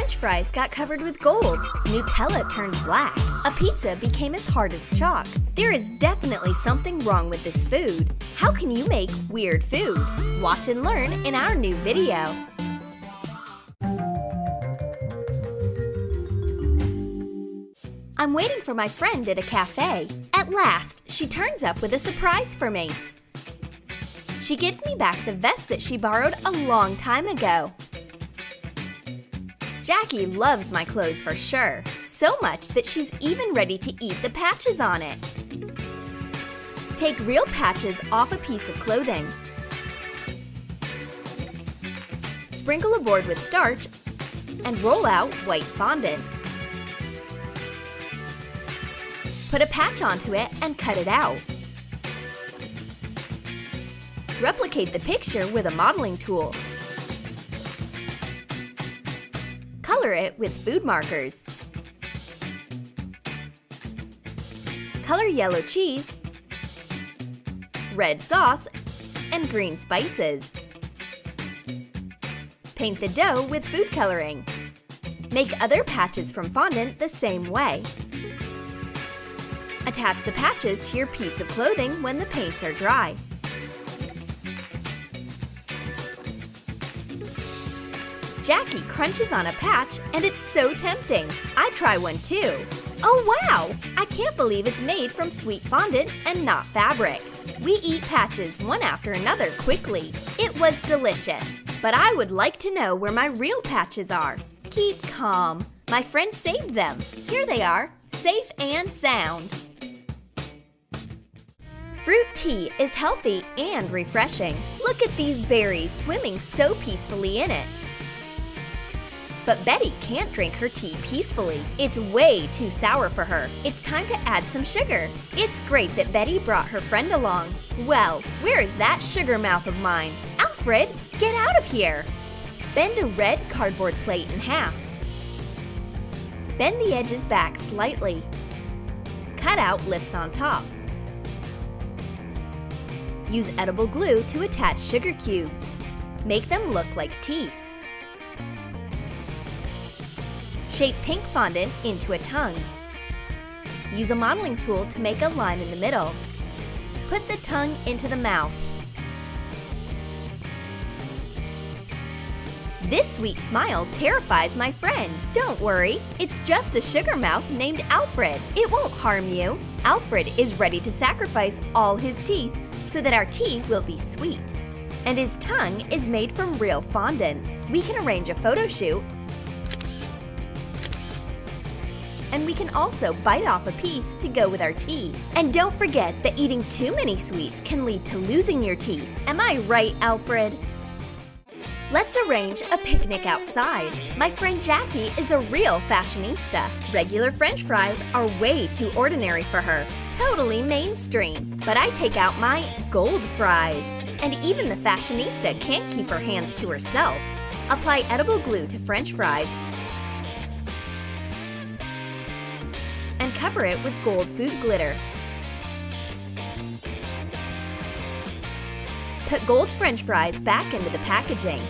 French fries got covered with gold. Nutella turned black. A pizza became as hard as chalk. There is definitely something wrong with this food. How can you make weird food? Watch and learn in our new video. I'm waiting for my friend at a cafe. At last, she turns up with a surprise for me. She gives me back the vest that she borrowed a long time ago. Jackie loves my clothes for sure, so much that she's even ready to eat the patches on it. Take real patches off a piece of clothing. Sprinkle a board with starch and roll out white fondant. Put a patch onto it and cut it out. Replicate the picture with a modeling tool. Color it with food markers. Color yellow cheese, red sauce, and green spices. Paint the dough with food coloring. Make other patches from fondant the same way. Attach the patches to your piece of clothing when the paints are dry. Jackie crunches on a patch and it's so tempting. I try one too. Oh wow! I can't believe it's made from sweet fondant and not fabric. We eat patches one after another quickly. It was delicious, but I would like to know where my real patches are. Keep calm. My friend saved them. Here they are, safe and sound. Fruit tea is healthy and refreshing. Look at these berries swimming so peacefully in it. But Betty can't drink her tea peacefully. It's way too sour for her. It's time to add some sugar. It's great that Betty brought her friend along. Well, where is that sugar mouth of mine? Alfred, get out of here! Bend a red cardboard plate in half. Bend the edges back slightly. Cut out lips on top. Use edible glue to attach sugar cubes. Make them look like teeth. Shape pink fondant into a tongue. Use a modeling tool to make a line in the middle. Put the tongue into the mouth. This sweet smile terrifies my friend. Don't worry, it's just a sugar mouth named Alfred. It won't harm you. Alfred is ready to sacrifice all his teeth so that our tea will be sweet. And his tongue is made from real fondant. We can arrange a photo shoot, and we can also bite off a piece to go with our tea. And don't forget that eating too many sweets can lead to losing your teeth. Am I right, Alfred? Let's arrange a picnic outside. My friend Jackie is a real fashionista. Regular French fries are way too ordinary for her. Totally mainstream. But I take out my gold fries. And even the fashionista can't keep her hands to herself. Apply edible glue to French fries and cover it with gold food glitter. Put gold French fries back into the packaging.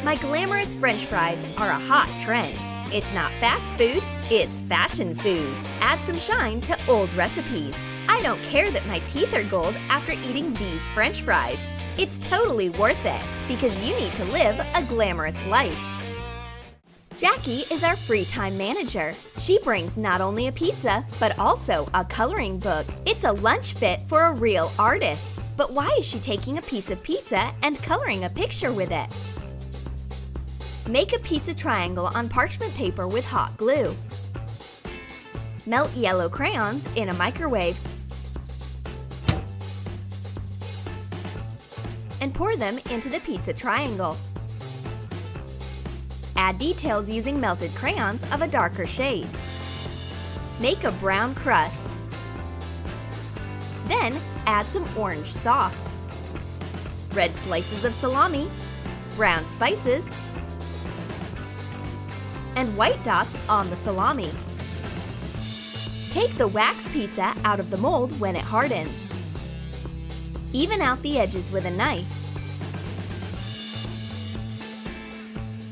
My glamorous French fries are a hot trend. It's not fast food, it's fashion food. Add some shine to old recipes. I don't care that my teeth are gold after eating these French fries. It's totally worth it because you need to live a glamorous life. Jackie is our free time manager. She brings not only a pizza, but also a coloring book. It's a lunch fit for a real artist. But why is she taking a piece of pizza and coloring a picture with it? Make a pizza triangle on parchment paper with hot glue. Melt yellow crayons in a microwave and pour them into the pizza triangle. Add details using melted crayons of a darker shade. Make a brown crust. Then add some orange sauce, red slices of salami, brown spices, and white dots on the salami. Take the wax pizza out of the mold when it hardens. Even out the edges with a knife.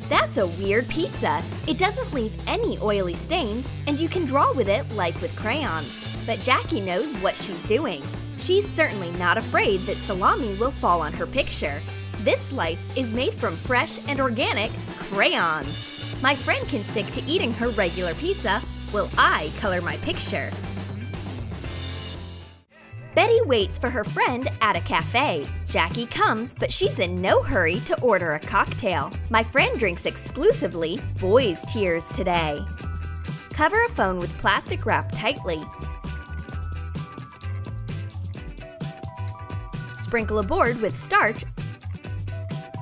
That's a weird pizza. It doesn't leave any oily stains, and you can draw with it like with crayons. But Jackie knows what she's doing. She's certainly not afraid that salami will fall on her picture. This slice is made from fresh and organic crayons. My friend can stick to eating her regular pizza while I color my picture. Betty waits for her friend at a cafe. Jackie comes, but she's in no hurry to order a cocktail. My friend drinks exclusively boys' tears today. Cover a phone with plastic wrap tightly. Sprinkle a board with starch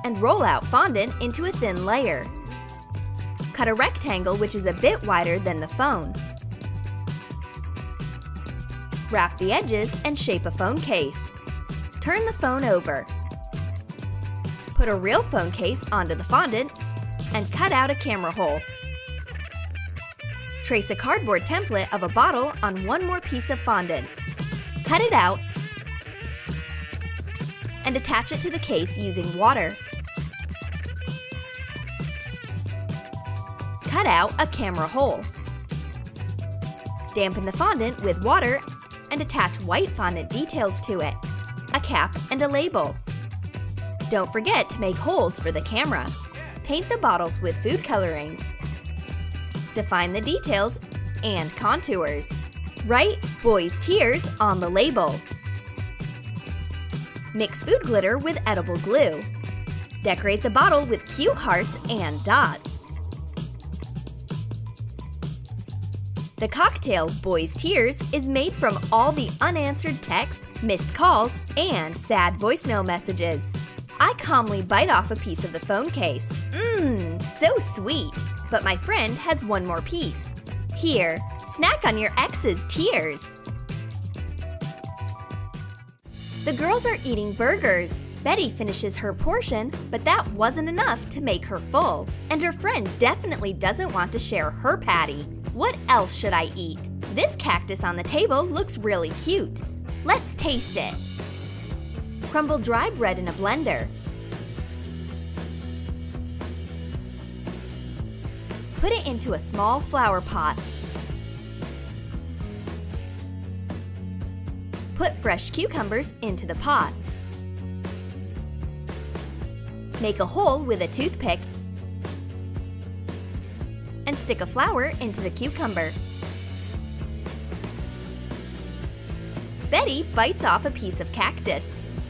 and roll out fondant into a thin layer. Cut a rectangle which is a bit wider than the phone. Wrap the edges and shape a phone case. Turn the phone over. Put a real phone case onto the fondant and cut out a camera hole. Trace a cardboard template of a bottle on one more piece of fondant. Cut it out and attach it to the case using water. Cut out a camera hole. Dampen the fondant with water and attach white fondant details to it, a cap and a label. Don't forget to make holes for the camera. Paint the bottles with food colorings. Define the details and contours. Write Boys' Tears on the label. Mix food glitter with edible glue. Decorate the bottle with cute hearts and dots. The cocktail, Boys' Tears, is made from all the unanswered texts, missed calls, and sad voicemail messages. I calmly bite off a piece of the phone case. So sweet! But my friend has one more piece. Here, snack on your ex's tears. The girls are eating burgers. Betty finishes her portion, but that wasn't enough to make her full. And her friend definitely doesn't want to share her patty. What else should I eat? This cactus on the table looks really cute. Let's taste it. Crumble dry bread in a blender. Put it into a small flower pot. Put fresh cucumbers into the pot. Make a hole with a toothpick and stick a flower into the cucumber. Betty bites off a piece of cactus,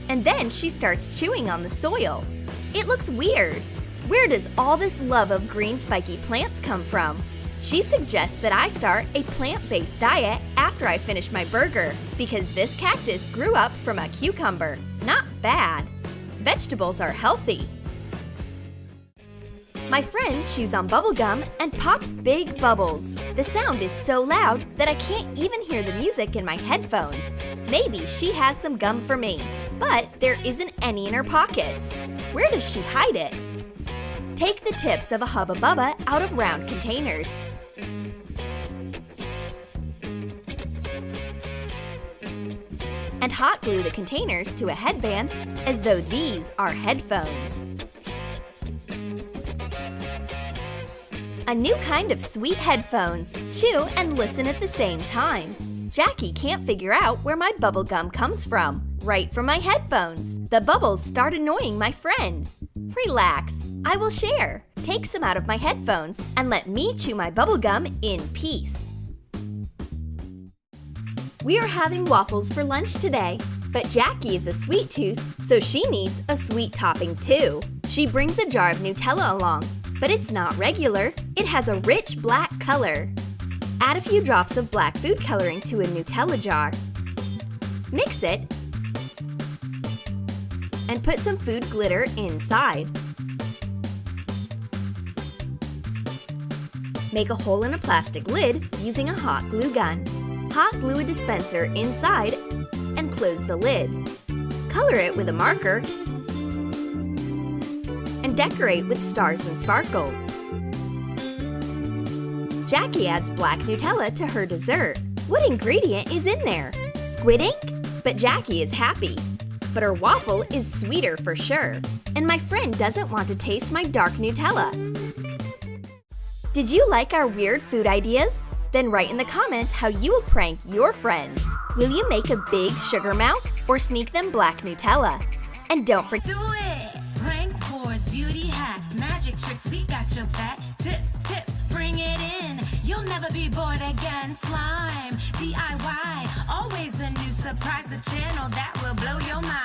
and then she starts chewing on the soil. It looks weird. Where does all this love of green spiky plants come from? She suggests that I start a plant-based diet after I finish my burger, because this cactus grew up from a cucumber. Not bad. Vegetables are healthy. My friend chews on bubble gum and pops big bubbles. The sound is so loud that I can't even hear the music in my headphones. Maybe she has some gum for me, but there isn't any in her pockets. Where does she hide it? Take the tips of a Hubba Bubba out of round containers. And hot glue the containers to a headband as though these are headphones. A new kind of sweet headphones. Chew and listen at the same time. Jackie can't figure out where my bubble gum comes from. Right from my headphones. The bubbles start annoying my friend. Relax, I will share. Take some out of my headphones and let me chew my bubble gum in peace. We are having waffles for lunch today, but Jackie is a sweet tooth, so she needs a sweet topping too. She brings a jar of Nutella along, but it's not regular. It has a rich black color. Add a few drops of black food coloring to a Nutella jar. Mix it and put some food glitter inside. Make a hole in a plastic lid using a hot glue gun. Hot glue a dispenser inside and close the lid. Color it with a marker and decorate with stars and sparkles. Jackie adds black Nutella to her dessert. What ingredient is in there? Squid ink? But Jackie is happy. but her waffle is sweeter for sure. And my friend doesn't want to taste my dark Nutella. Did you like our weird food ideas? Then write in the comments how you will prank your friends. Will you make a big sugar mouth or sneak them black Nutella? And don't forget— Do it! Prank wars, beauty hacks, magic tricks, we got your back. Tips, bring it in. You'll never be bored again. Slime, DIY, always a new surprise. The channel that will blow your mind.